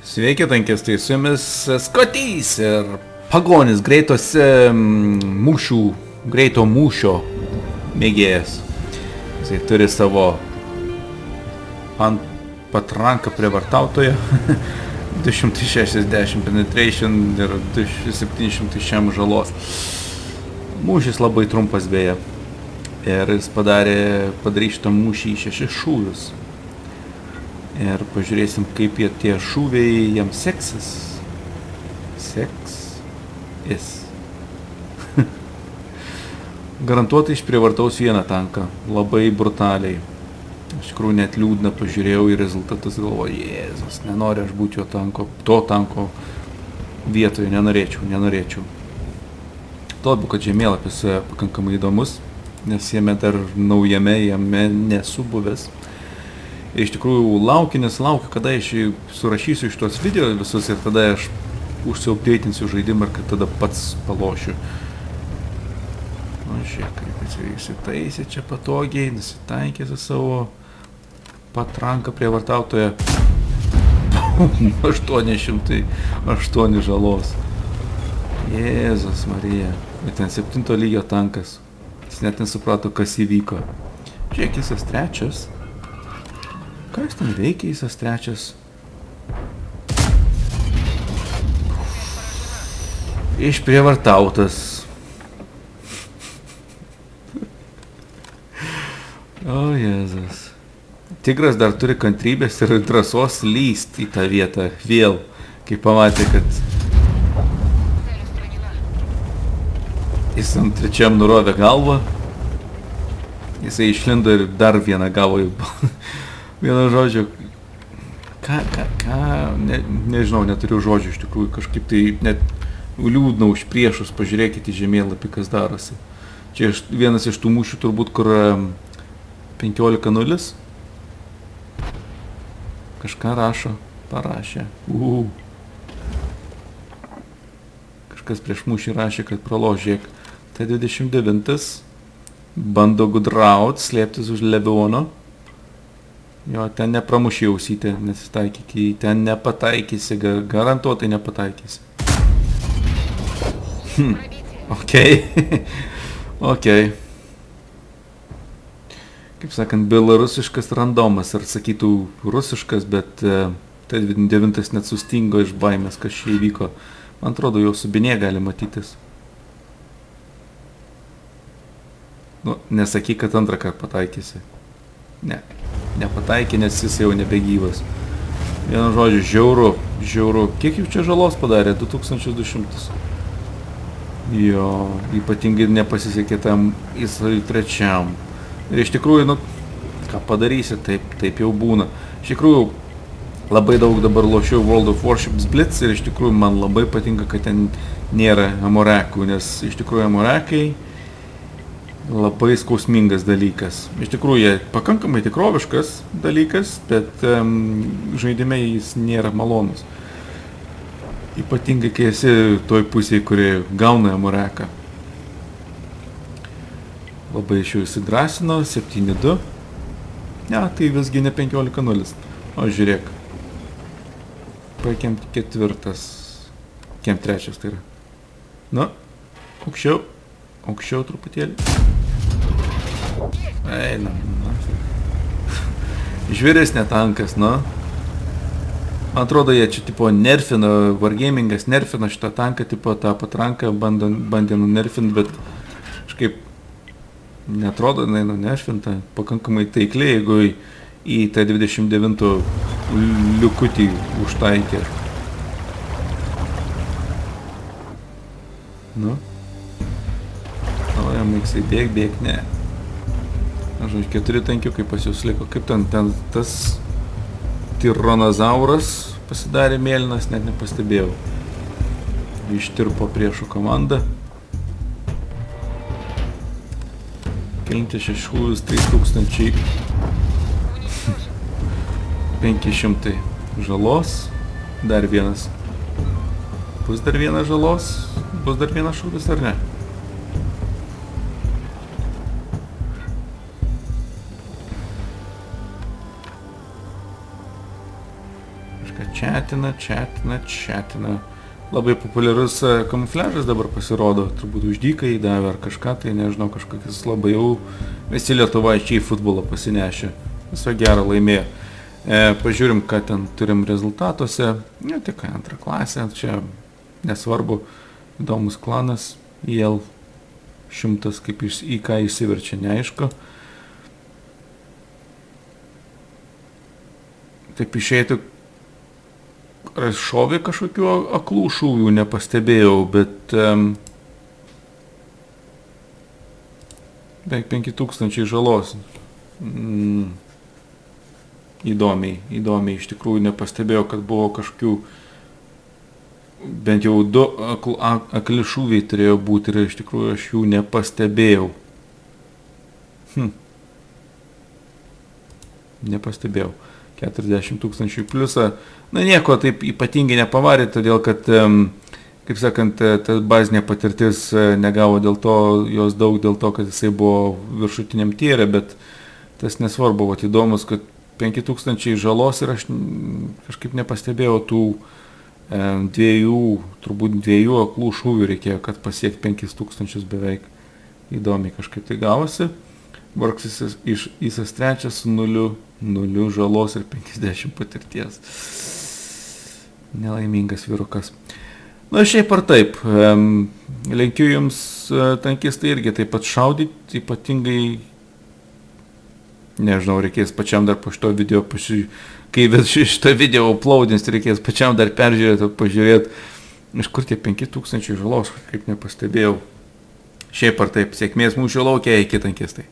Sveiki, tankės, tai su jumis Skotys ir pagonis greito mūšio mėgėjas. Jisai turi savo patranką prievartautoją, 260 penetration ir 700 šiam žalos. Mūšis labai trumpas beje. Ir jis padarė šitą mūšį į 6 šūvius. Ir pažiūrėsim, kaip tie šūviai jam seksis. Garantuotai išprievartaus vieną tanką. Labai brutaliai. Iš tikrųjų net liūdna pažiūrėjau į rezultatus, galvoju, Jėzus, nenoriu aš būti to tanko vietoje, nenorėčiau. Tuo labiau, kad žemėlapis pakankamai įdomus, nes jame dar naujame jame nesu buvęs. Ir iš tikrųjų laukiu, kada aš surašysiu iš tos video visus ir tada aš užsiupdėtinsiu žaidimą ir kad tada pats palošiu. O žiūrėk, kaip jis įsitaisė čia patogiai, nusitaikė su savo patranką prievartautoją. 808 žalos. Jėzus Marija. Ir ten 7 lygio tankas. Jis net nesuprato, kas įvyko. Žiūrėk, jis trečias. Ką jis ten veikia, jis trečias? Išprievartautas. O Jėzus. Tigras dar turi kantrybės ir drąsos lyst į tą vietą vėl, kai pamatė, kad jis ant trečiam nurovė galvą. Jisai išlindo ir dar vieną gavo į vieną žodžią. Nežinau, neturiu žodžių iš tikrųjų, kažkaip tai net liūdna už priešus, pažiūrėkite į žemėlapį, kas darosi. Čia vienas iš tų mūšių turbūt, kur 15-0. Kažką parašė. Kažkas prieš mūšį rašė, kad praložėk. Tai 29 bando gudraut, slėptis už Lebiono. Jo, ten nepramušė ausytę, nesitaikyk, ten nepataikysi, garantuotai nepataikysi. Okei. Kaip sakant, belarusiškas randomas, ar sakytų rusiškas, bet tai 29 net sustingo iš baimės, kas čia įvyko. Man atrodo, jau subinė gali matytis. Nu, nesakyk, kad antrą kartą pataikysi. Ne, nepataikė, nes jis jau nebegyvas. Vienu žodžiu, žiauru. Kiek jau čia žalos padarė? 2200. Jo, ypatingai nepasisekė tam jisai trečiam. Ir iš tikrųjų, ką padarysi, taip jau būna. Iš tikrųjų, labai daug dabar lošiau World of Warships Blitz ir iš tikrųjų man labai patinka, kad ten nėra amorekų, nes iš tikrųjų amorekai labai skausmingas dalykas. Iš tikrųjų, jie pakankamai tikroviškas dalykas, bet žaidime jis nėra malonus. Ypatingai, kai esi toj pusėje, kuri gauna amoreką. Labai iš jų įsidrasino, 7-2. Ne, tai visgi ne 15-0. O žiūrėk. Paėkiam 4. Kiem 3 tai yra. Nu, aukščiau truputėlį. Eina. Žvėris netankas, Man atrodo, jie čia tipo nerfino, Wargamingas nerfino šitą tanką, tipo tą patranką bandė nunerfinti, bet kažkaip netrodo, jinai nunerfinta, pakankamai taikliai, jeigu į tą 29 liukutį užtaikė. Nu. O, jam reiksai bėg, ne. Aš 4 tankiukai pas jūs liko. Kaip ten tas tironozauras pasidarė mėlynas, net nepastebėjau. Ištirpo priešų komandą. Kelinti 6 3500 žalos. Dar vienas. Bus dar vienas žalos? Bus dar vienas šūvis ar ne? Četina. Labai populiarus kamufliažas dabar pasirodo, turbūt už dyką įdavė ar kažką, tai nežinau, kažkokius labai jau visi lietuvaičiai futbolo pasinešė. Viso gero laimėjo. Pažiūrim, ką ten turim rezultatuose. Ne, tik antrą klasę, čia nesvarbu, įdomus klanas, IL 100, kaip į ką įsiverčia, neaišku. Taip išeitų, šovė kažkokių aklų šūvių, nepastebėjau, bet beveik 5000 žalos. Įdomiai, iš tikrųjų nepastebėjau, kad buvo kažkokių, bent jau 2 akli šūviai turėjo būti ir iš tikrųjų aš jų nepastebėjau. Nepastebėjau. 40 000 pliusą. Na nieko taip ypatingai nepavarė, todėl kad, kaip sakant, ta bazinė patirtis negavo dėl to, jos daug dėl to, kad jisai buvo viršutiniam tiere, bet tas nesvarbu, vat įdomus, kad 5000 žalos ir aš kažkaip nepastebėjau tų turbūt 2 aklų šūvių reikėjo, kad pasiekti 5000 beveik. Įdomiai kažkaip tai gavosi. Vargsis įsas 3 su 0 žalos ir 50 patirties. Nelaimingas vyrukas. Na, šiaip ar taip, linkiu jums tankistai irgi taip pat šaudyti, ypatingai, nežinau, reikės pačiam dar po šito video, kai šito video uploadins, reikės pačiam dar peržiūrėti, pažiūrėti, iš kur tie 5000 žalos, kaip nepastebėjau. Šiaip ar taip, sėkmės mūšio laukia, iki tankistai.